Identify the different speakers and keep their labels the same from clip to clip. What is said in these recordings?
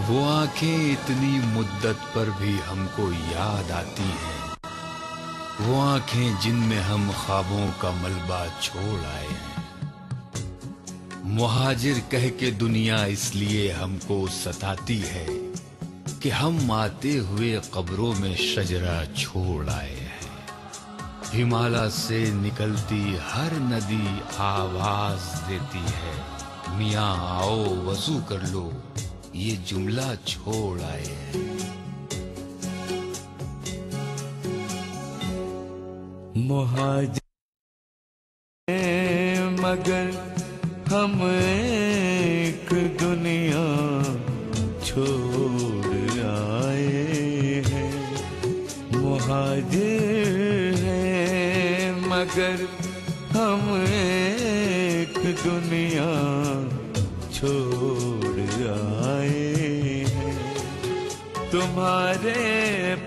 Speaker 1: वो आंखें इतनी मुद्दत पर भी हमको याद आती हैं, वो आंखें जिनमें हम ख्वाबों का मलबा छोड़ आए हैं। मुहाजिर कह के दुनिया इसलिए हमको सताती है कि हम आते हुए कब्रों में शजरा छोड़ आए हैं। हिमालय से निकलती हर नदी आवाज देती है, मियाँ आओ वजू कर लो, ये जुमला छोड़ आए हैं।
Speaker 2: मुहाजिर मगर हम एक दुनिया छोड़ आए हैं। मुहाजिर हैं मगर हम एक दुनिया छोड़ आए हैं। तुम्हारे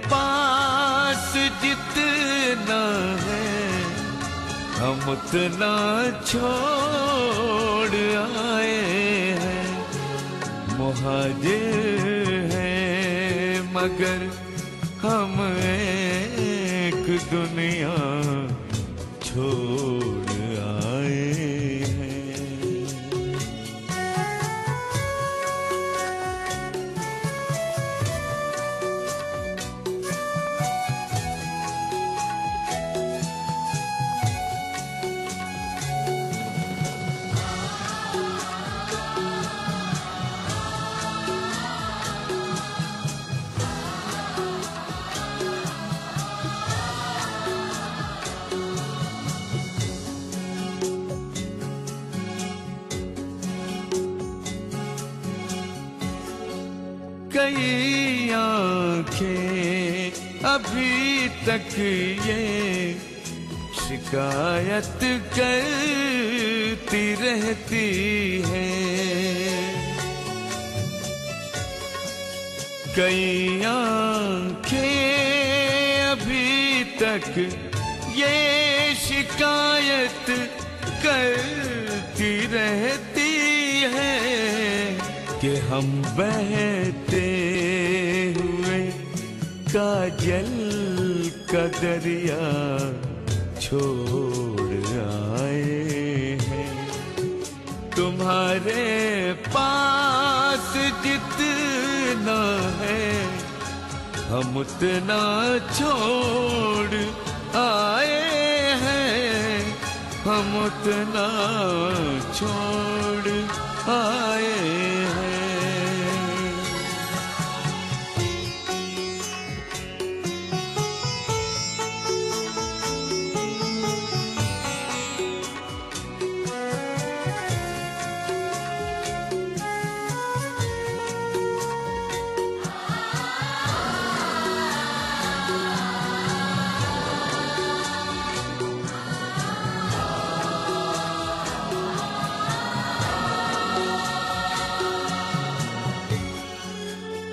Speaker 2: पास जितना है हम उतना छोड़ आए हैं। मुहाजिर हैं मगर हम एक दुनिया छोड़ आए हैं। कई आंखें अभी तक ये शिकायत करती रहती हैं। कई आंखें अभी तक ये शिकायत करती रहती हैं कि हम बहते हुए काजल का दरिया छोड़ आए हैं। तुम्हारे पास जितना है हम उतना छोड़ आए हैं। हम उतना छोड़ आए हैं।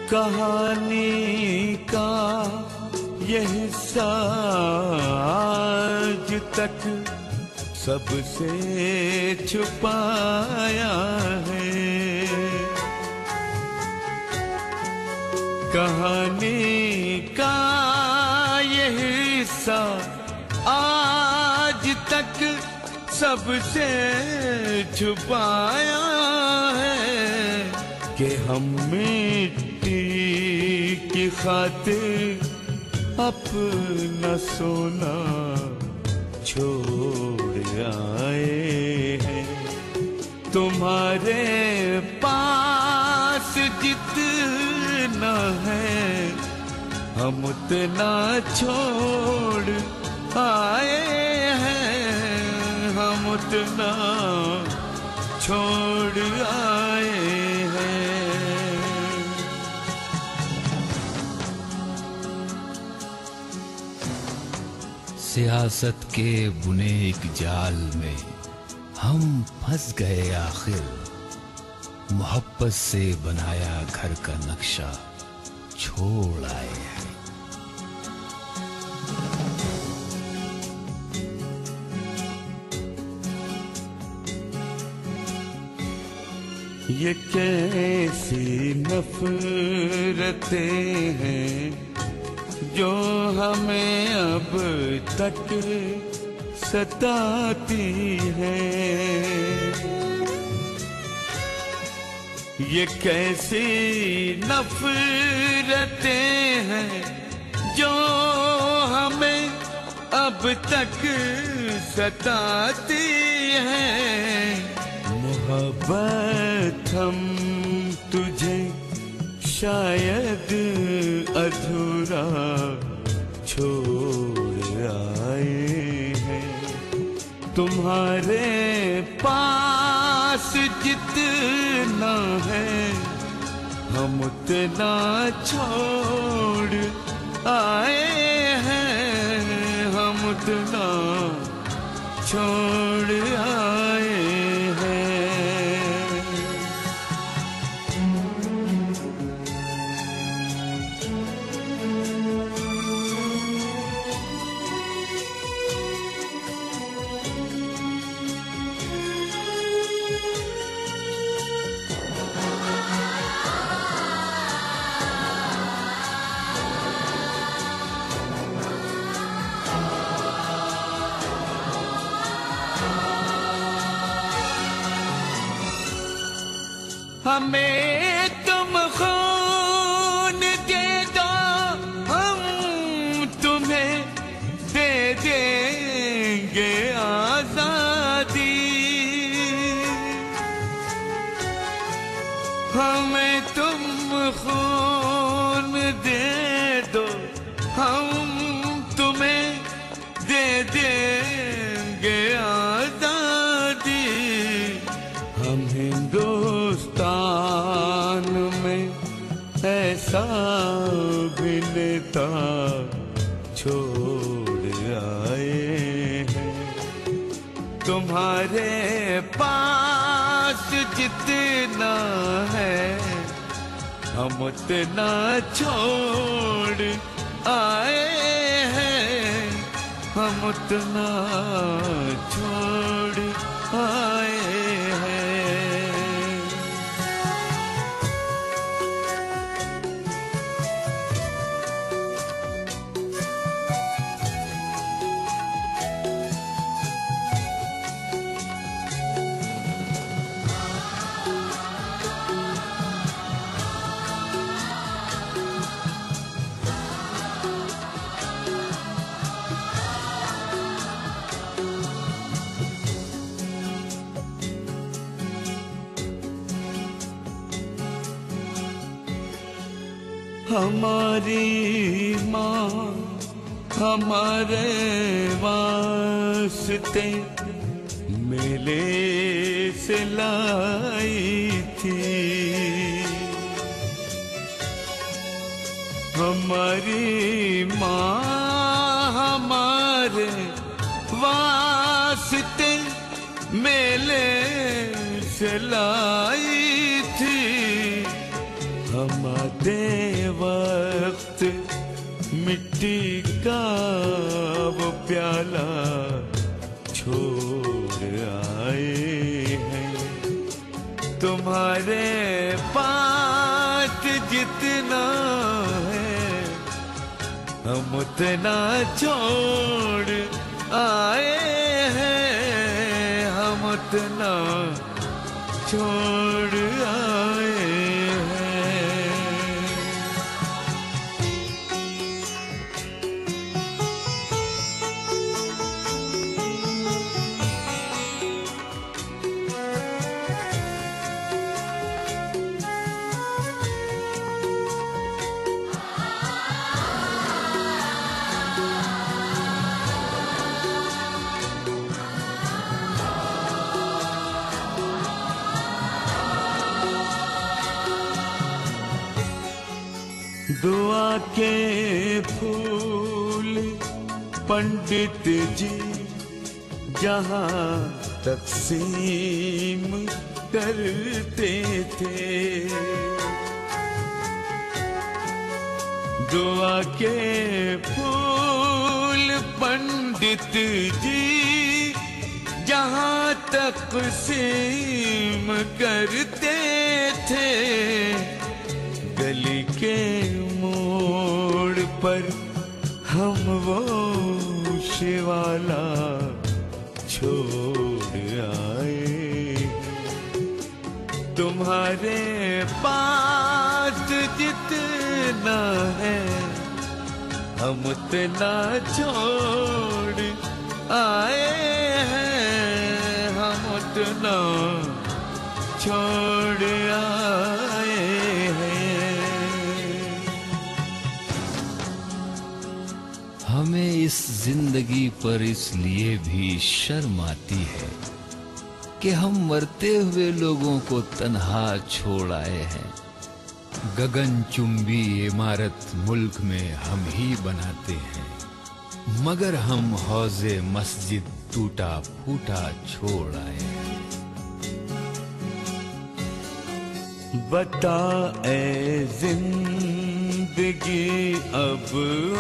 Speaker 2: कहानी का यह हिस्सा आज तक सबसे छुपाया है। कहानी का यह हिस्सा आज तक सबसे छुपाया है कि हम मिट्टी की खातिर अपना सोना छोड़ आए हैं। तुम्हारे पास जितना है हम उतना छोड़ आए हैं। हम उतना छोड़ आए हैं।
Speaker 1: सियासत के बुने एक जाल में हम फंस गए आखिर, मोहब्बत से बनाया घर का नक्शा छोड़ आए हैं।
Speaker 2: ये कैसी नफरतें हैं जो हमें अब तक सताती हैं। ये कैसी नफरतें हैं जो हमें अब तक सताती हैं। मोहब्बत हम तुझे शायद अधूरा छोड़ आए हैं। तुम्हारे पास जितना है हम उतना छोड़ आए हैं। हम उतना छोड़ आए हैं। हमें तुम खून दे दो, हम तुम्हें दे देंगे आजादी। हमें तुम खून दे दो, हम तुम्हें दे देंगे आजादी। हम हिंदुस्तान में ऐसा भी नेता छोड़ आए हैं। तुम्हारे पास जितना है हम उतना छोड़ आए हैं। हम उतना छोड़ आए हैं। हमारी माँ हमारे वास्ते मेले से लाई थी। हमारी माँ हमारे वास्ते मेले से लाई थी। हम आते वक्त मिट्टी का वो प्याला छोड़ आए हैं। तुम्हारे पास जितना है हम उतना छोड़ आए हैं। हम उतना छोड़ आए हैं। दुआ के फूल पंडित जी जहाँ तकसीम करते थे। दुआ के फूल पंडित जी जहां तक़सीम करते थे, गली के मोड़ पर हम वो शिवाला छोड़ आए। तुम्हारे पास जितना है हम उतना छोड़ आए हैं, हम उतना छोड़ आए हैं।
Speaker 1: हमें इस जिंदगी पर इसलिए भी शर्म आती है कि हम मरते हुए लोगों को तन्हा छोड़ आए हैं। गगनचुंबी इमारत मुल्क में हम ही बनाते हैं, मगर हम हौजे मस्जिद टूटा फूटा छोड़ आए हैं।
Speaker 2: बता ए जिंदगी अब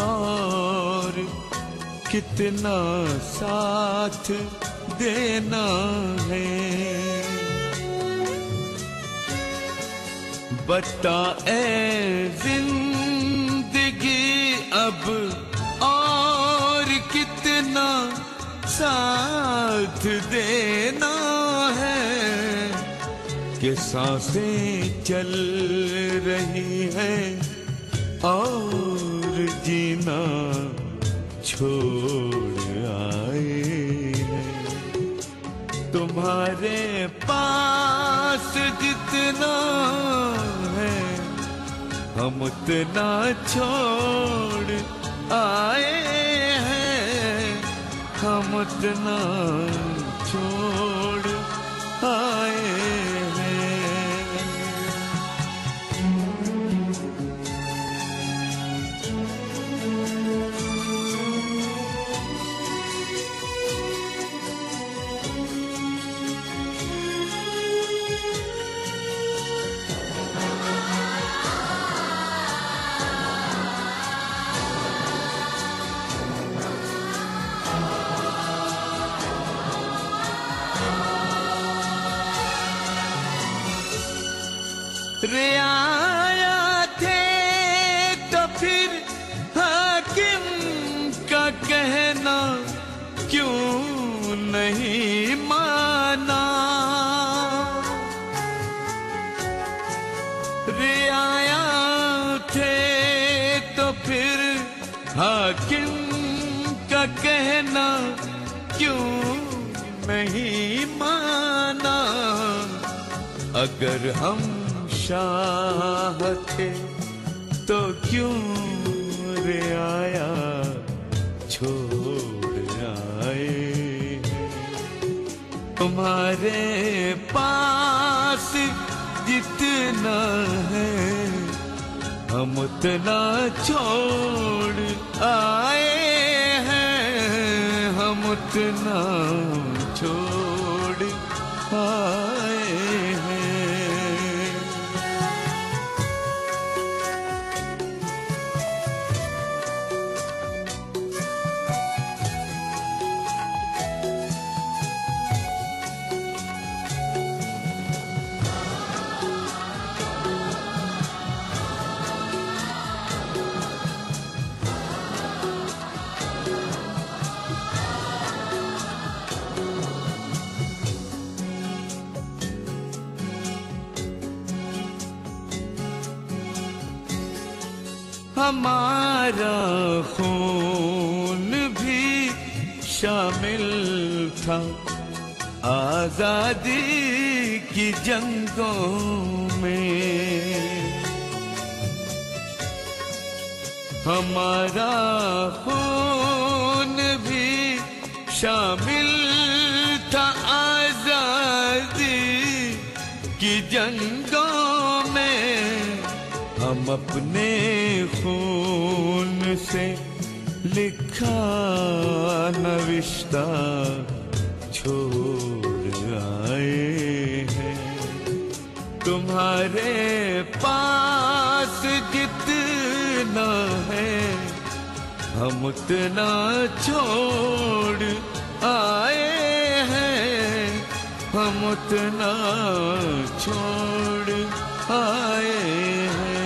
Speaker 2: और कितना साथ देना है। बता ए जिंदगी अब और कितना साथ देना है, कि सांसें चल रही हैं और जीना छोड़ आए हैं। तुम्हारे पास जितना है हम उतना छोड़ आए हैं, हम उतना छोड़ आए हैं। रियाया थे तो फिर हाकिम का कहना क्यों नहीं माना। रियाया थे तो फिर हाकिम का कहना क्यों नहीं माना। अगर हम शाह थे तो क्यों रियाया छोड़ आए। तुम्हारे पास जितना है हम उतना छोड़ आए हैं, हम उतना छोड़ आए हैं। हमारा खून भी शामिल था आजादी की जंगों में। हमारा खून भी शामिल था आजादी की जंगों में। हम अपने खून से लिखा नविश्ता छोड़ आए हैं। तुम्हारे पास जितना है हम उतना छोड़ आए हैं, हम उतना छोड़ आए हैं।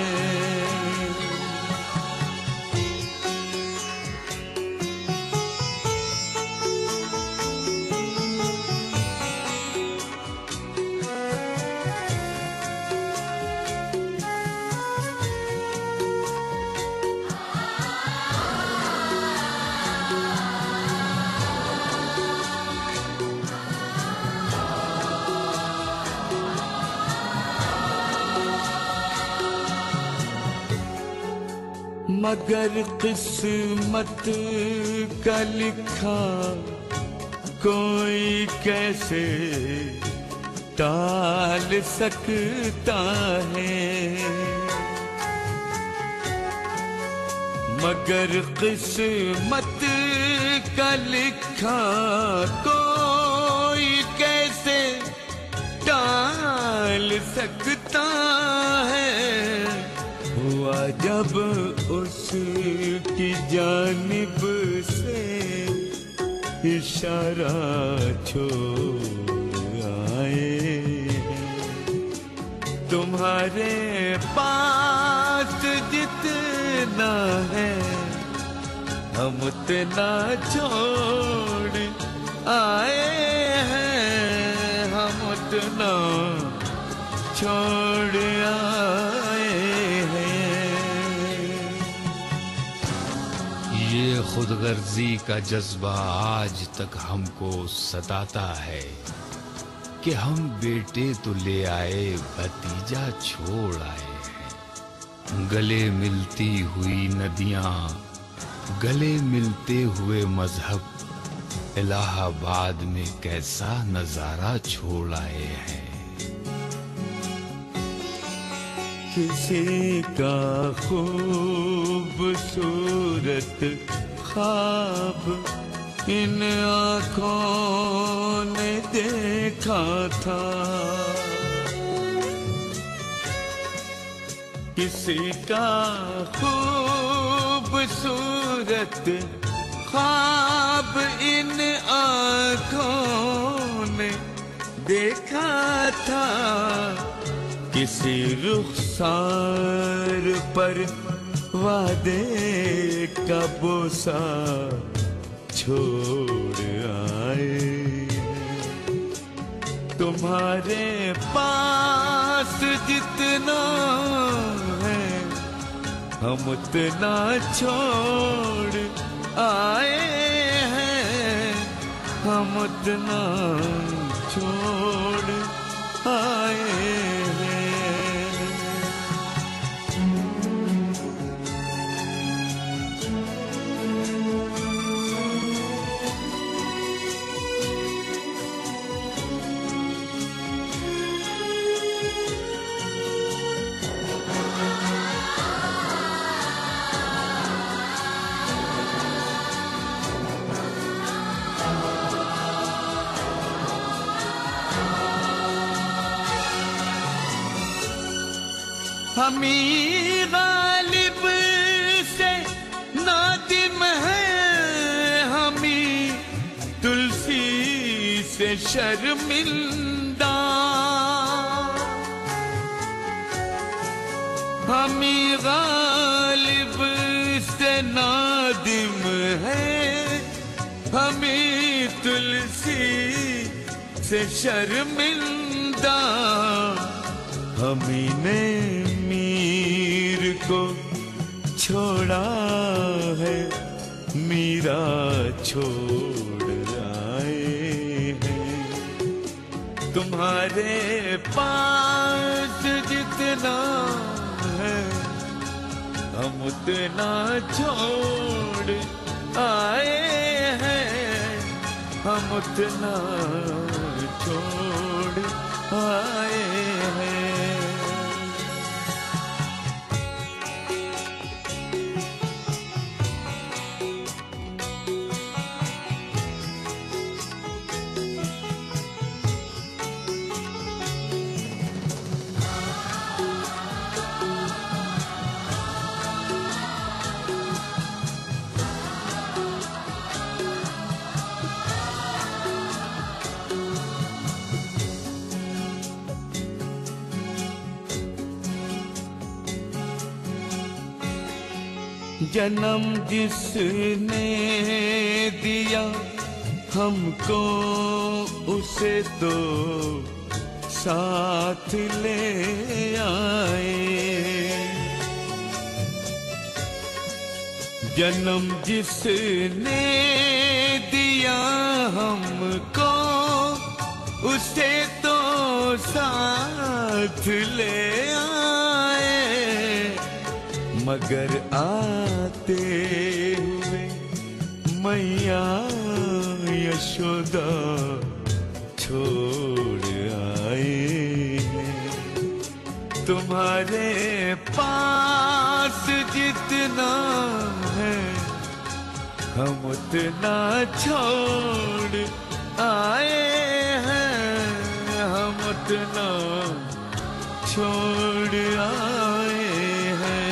Speaker 2: मगर किस्मत का लिखा कोई कैसे टाल सकता है। मगर किस्मत का लिखा कोई कैसे टाल सकता है। हुआ जब उसकी जानिब से इशारा छोड़ आए हैं। तुम्हारे पास जितना है हम उतना छोड़ आए हैं। हम उतना छोड़ आए हैं।
Speaker 1: ये खुदगर्जी का जज्बा आज तक हमको सताता है कि हम बेटे तो ले आए, भतीजा छोड़ आए हैं। गले मिलती हुई नदियां, गले मिलते हुए मजहब, इलाहाबाद में कैसा नजारा छोड़ आए हैं।
Speaker 2: किसी का खूबसूरत ख्वाब इन आँखों ने देखा था। किसी का खूबसूरत ख्वाब इन आँखों ने देखा था। किसी रुखसार पर वादे का बोसा छोड़ आए। तुम्हारे पास जितना है हम उतना छोड़ आए हैं। हम उतना छोड़ आए हैं। हमी गालिब से नादिम है, हमी तुलसी से शर्मिंदा। हमी गालिब से नादिम है, हमी तुलसी से शर्मिंदा। हमी ने मीर को छोड़ा है, मीरा छोड़ आए हैं। तुम्हारे पास जितना है हम उतना छोड़ आए हैं। हम उतना छोड़ आए हैं। जन्म जिसने दिया हमको उसे तो साथ ले आए। जन्म जिसने दिया हमको उसे तो साथ ले आए। मगर आते हुए मैया यशोदा छोड़ आए हैं। तुम्हारे पास जितना है हम उतना छोड़ आए हैं। हम उतना छोड़ आए हैं।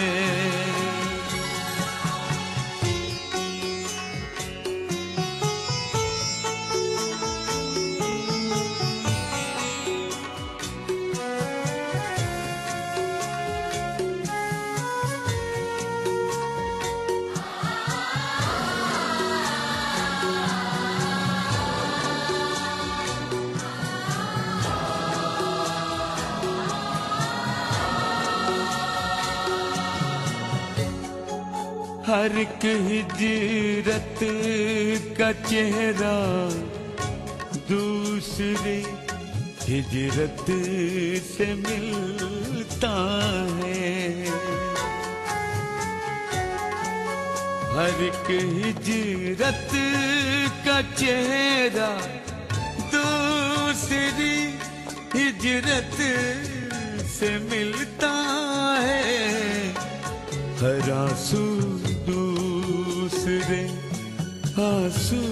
Speaker 2: हर एक हिजरत का चेहरा दूसरी हिजरत से मिलता है। हर एक हिजरत का चेहरा दूसरी हिजरत से मिलता है। हर आंसू दूसरे आंसू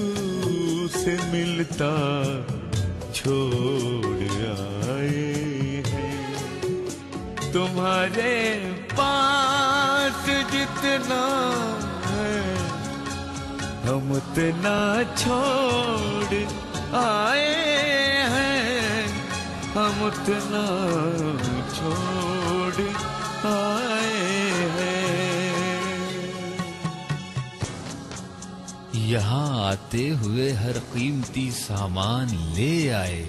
Speaker 2: से मिलता छोड़ आए हैं। तुम्हारे पास जितना है हम उतना छोड़ आए हैं। हम उतना छोड़ आए हैं।
Speaker 1: यहाँ आते हुए हर कीमती सामान ले आए,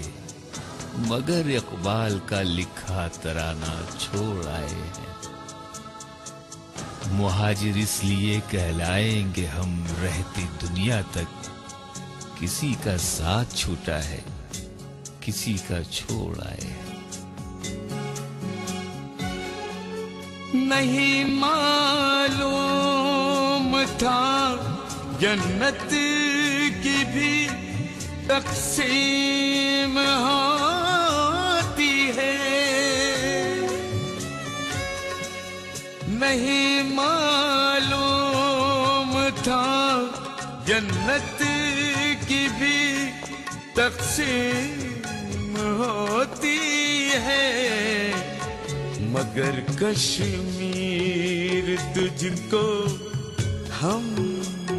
Speaker 1: मगर इकबाल का लिखा तराना छोड़ आए हैं। मुहाजिर इसलिए कहलाएंगे हम रहती दुनिया तक, किसी का साथ छूटा है किसी का छोड़ आए हैं।
Speaker 2: नहीं मालूम था जन्नत की भी तक़सीम होती है। नहीं मालूम था जन्नत की भी तक़सीम होती है। मगर कश्मीर तुझको हम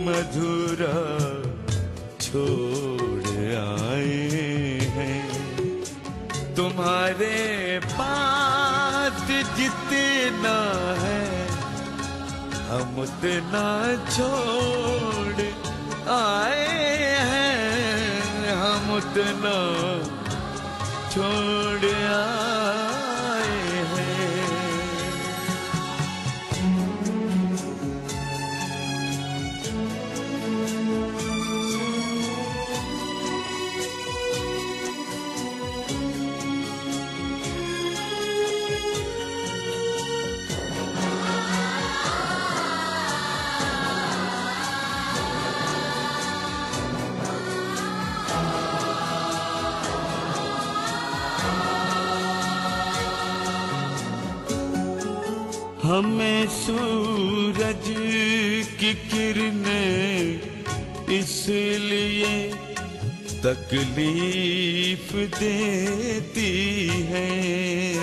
Speaker 2: मधुरा छोड़ आए हैं। तुम्हारे पास जितना है हम उतना छोड़ आए हैं। हम उतना छोड़ आए हैं। हमें सूरज की किरणें इसलिए तकलीफ देती हैं।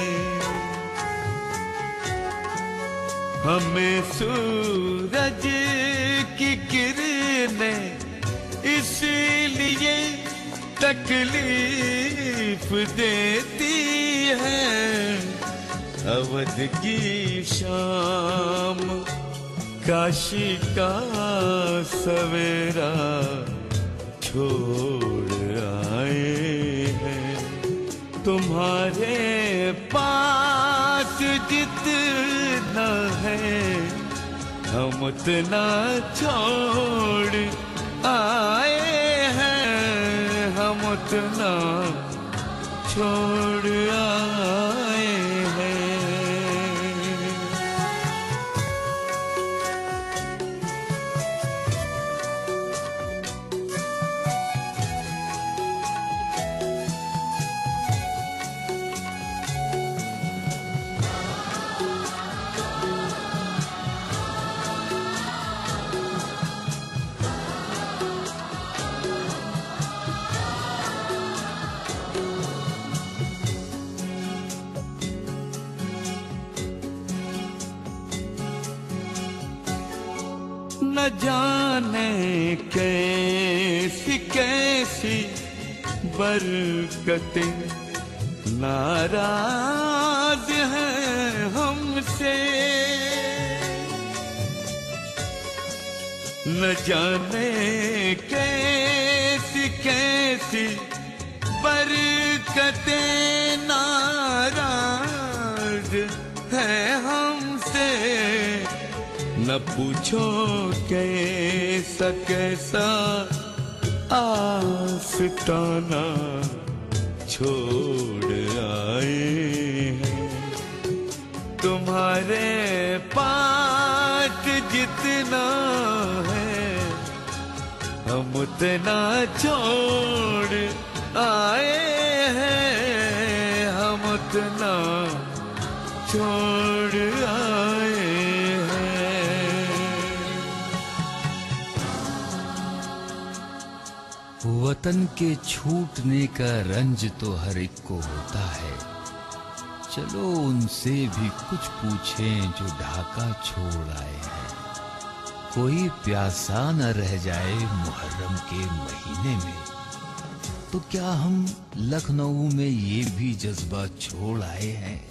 Speaker 2: हमें सूरज की किरणें इसलिए तकलीफ देती हैं। अवध की शाम काशी का सवेरा छोड़ आए हैं। तुम्हारे पास जितना है हम उतना छोड़ आए हैं, हम उतना छोड़ आए हैं। न जाने कैसी कैसी बरकतें नाराज हैं हमसे। न जाने कैसी कैसी बरकतें नाराज हैं हमसे। न पूछो कैसा कैसा आस्ताना छोड़ आए हैं। तुम्हारे पास जितना है हम उतना छोड़ आए हैं, हम उतना छोड़ आए हैं।
Speaker 1: वतन के छूटने का रंज तो हर एक को होता है। चलो उनसे भी कुछ पूछें जो ढाका छोड़ आए हैं। कोई प्यासा न रह जाए मुहर्रम के महीने में, तो क्या हम लखनऊ में ये भी जज्बा छोड़ आए हैं।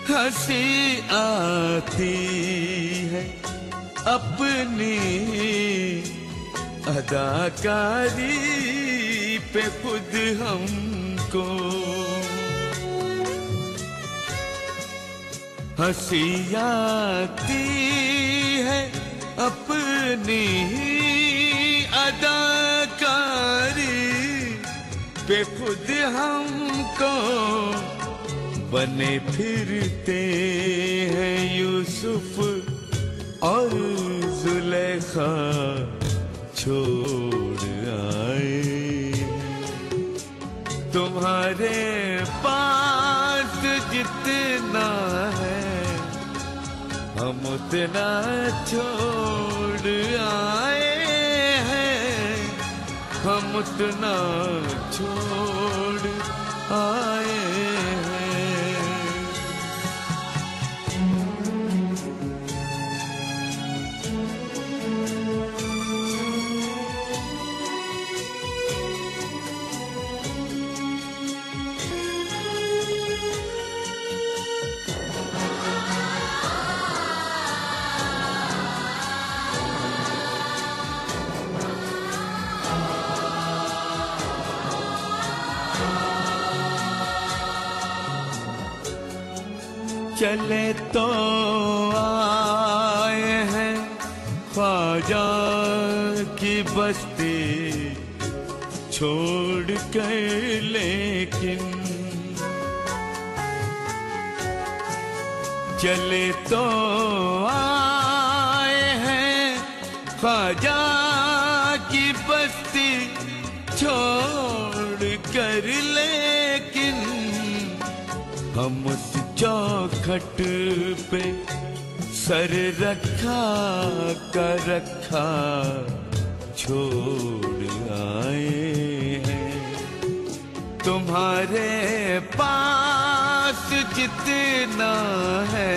Speaker 2: हंसी आती है अपनी अदाकारी पे खुद हमको। हंसी आती है अपनी अदाकारी पे खुद हमको। बने फिरते हैं यूसुफ और जुलेखा छोड़ आए। तुम्हारे पास जितना है हम उतना छोड़ आए हैं, हम उतना छोड़ आए हैं। चले तो आए हैं ख्वाजा की बस्ती छोड़ कर, लेकिन चले तो आए हैं ख्वाजा की बस्ती छोड़ कर, लेकिन हम उस चौखट पे सर रखा कर रखा छोड़ आए हैं। तुम्हारे पास जितना है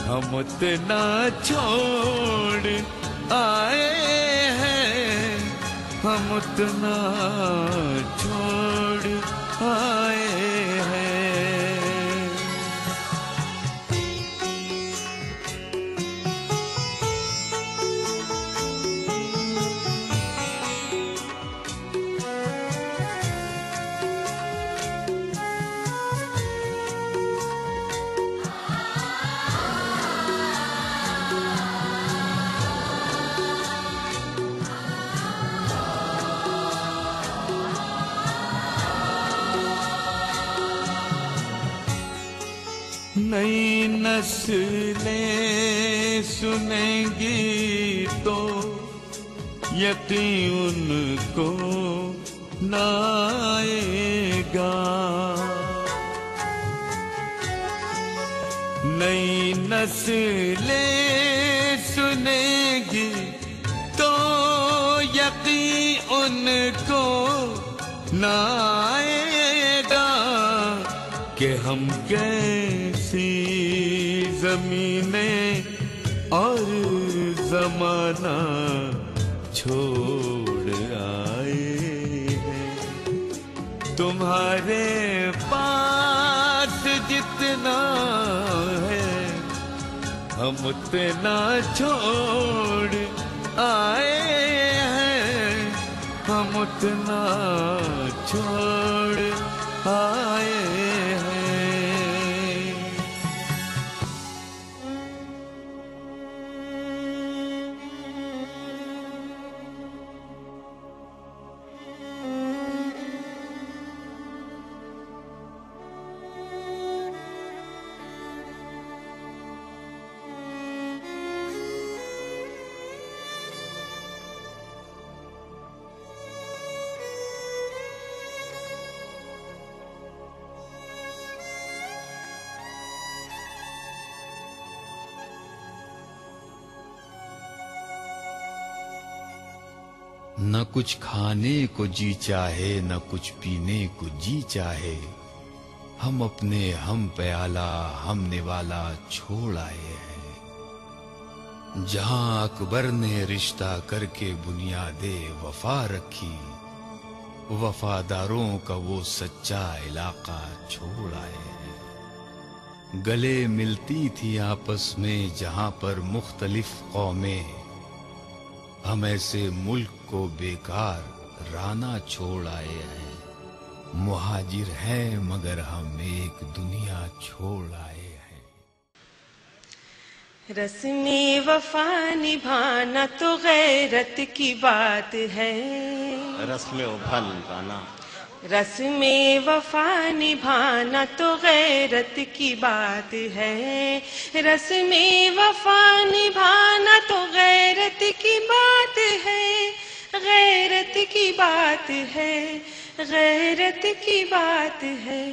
Speaker 2: हम उतना छोड़ आए हैं, हम उतना छोड़ आए हैं। नस्लें सुनेंगी तो यकीन उनको न आएगा। नई नस्लें सुनेंगी तो यकीन उनको न आएगा कि हम कैसी ज़मीनें और ज़माना छोड़ आए हैं। तुम्हारे पास जितना है हम उतना छोड़ आए हैं, हम उतना छोड़ आए हैं।
Speaker 1: न कुछ खाने को जी चाहे, न कुछ पीने को जी चाहे, हम अपने हम प्याला हम निवाला छोड़ आए हैं। जहां अकबर ने रिश्ता करके बुनियादे वफा रखी, वफादारों का वो सच्चा इलाका छोड़ आए हैं। गले मिलती थी आपस में जहां पर मुख्तलिफ कौमें, हम ऐसे मुल्क को बेकार राना छोड़ आए हैं। मुहाजिर हैं मगर हम एक दुनिया छोड़ आए हैं।
Speaker 3: रस्मे वफा निभाना तो गैरत की बात है।
Speaker 4: रस्मे वफा निभाना,
Speaker 3: रस्मे वफा निभाना तो गैरत की बात है। रस्मे वफा निभाना तो गैरत की बात है। गैरत की बात है, गैरत की बात है।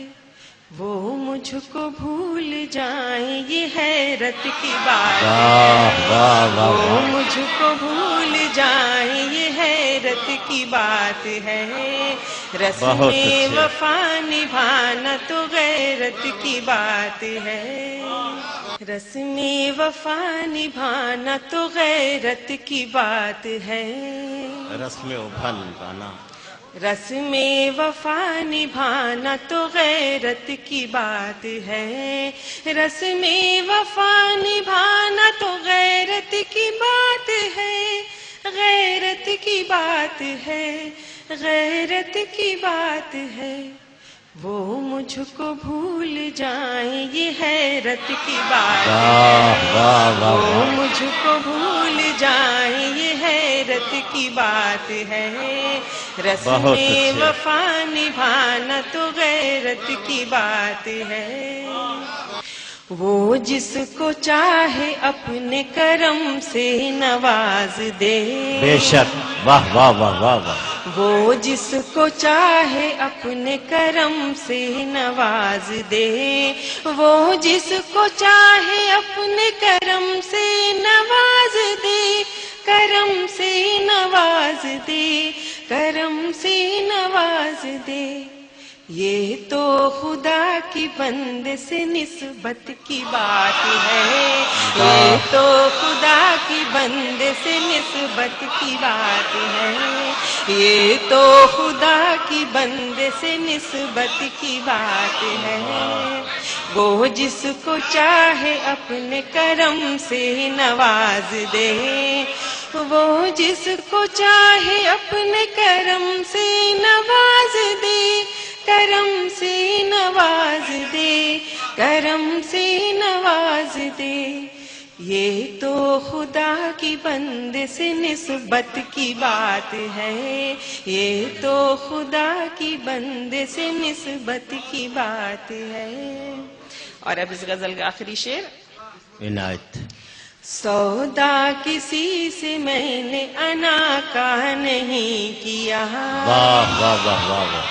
Speaker 3: वो मुझको भूल जाए ये हैरत की बात है। वो मुझको भूल जाए ये हैरत की बात है। रस्मे वफा निभाना तो गैरत की बात है। रस्मे वफा निभाना तो गैरत की बात है।
Speaker 4: रस्मे वफा निभाना,
Speaker 3: रस्मे वफा निभाना तो गैरत की बात है। रस्मे वफा निभाना तो गैरत की बात है। गैरत की बात है, गैरत की बात है। वो मुझको भूल जाए ये हैरत की बात है। वो मुझको भूल जाए ये हैरत की बात है। रस्मे वफा निभाना तो गैरत की बात है। वो जिसको चाहे अपने करम से नवाज दे।
Speaker 4: बेशक, वाह वाह वाह वाह वाह।
Speaker 3: वो जिसको चाहे अपने करम से नवाज दे। वो जिसको चाहे अपने करम से नवाज दे। करम से नवाज दे, करम से नवाज दे। ये तो खुदा की बंदे से निस्बत की बात है। ये तो खुदा की बंदे से निस्बत की बात है। ये तो खुदा की बंदे से निस्बत की बात है। वो जिसको चाहे अपने करम से नवाज दे। वो जिसको चाहे अपने करम से नवाज दे। करम से नवाज दे, करम से नवाज दे। ये तो खुदा की बंदे से निस्बत की बात है। ये तो खुदा की बंदे से निस्बत की बात है। और अब इस गजल का आखिरी शेर।
Speaker 4: इनायत।
Speaker 3: सौदा किसी से मैंने अना का नहीं किया।
Speaker 4: वाह वाह वाह वाह वाह।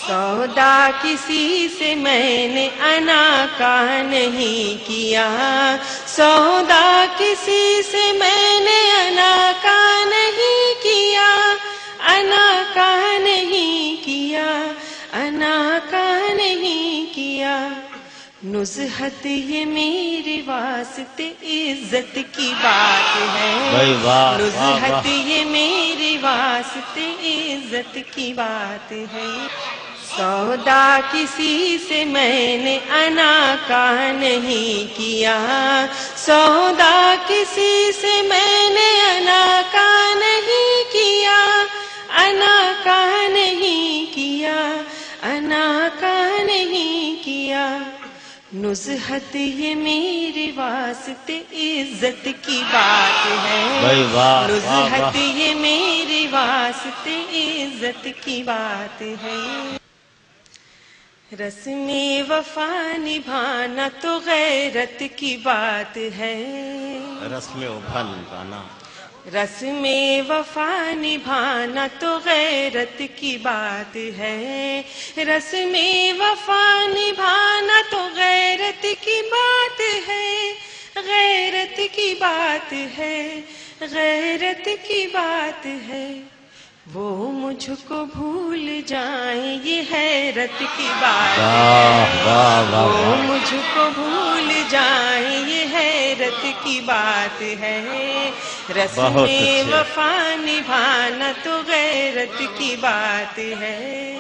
Speaker 3: सौदा किसी से मैंने अना का नहीं किया। सौदा किसी से मैंने अना का नहीं किया। अना का नहीं किया। अना का नहीं किया। नुज़हत ये मेरे वास्ते इज्जत की बात है।
Speaker 4: भाई वाह,
Speaker 3: नुज़हत
Speaker 4: वाह, वाह।
Speaker 3: ये मेरे वास्ते इज्जत की बात है। सौदा किसी से मैंने अना का नहीं किया। सौदा किसी से मैंने अना का नहीं किया। अना का नहीं किया। अना का नहीं किया। नुज़हत ये मेरे वास्ते इज्जत की बात है।
Speaker 4: भाई वाह,
Speaker 3: नुज़हत
Speaker 4: वाह, वाह।
Speaker 3: ये मेरे वास्ते इज्जत की बात है। रस्मे वफा निभाना तो गैरत की बात है।
Speaker 4: रस्म वफा निभाना।
Speaker 3: रस्मे वफा निभाना तो गैरत की बात है। रस्मे वफा निभाना तो गैरत की बात है। गैरत की बात है। गैरत की बात है। वो मुझको भूल जाए ये हैरत की बात है।
Speaker 4: वाह वाह वाह
Speaker 3: वो
Speaker 4: वाह।
Speaker 3: मुझको भूल जाए ये हैरत की बात है।
Speaker 4: बहुत
Speaker 3: रस्मे
Speaker 4: अच्छे।
Speaker 3: वफा निभाना तो गैरत की बात है।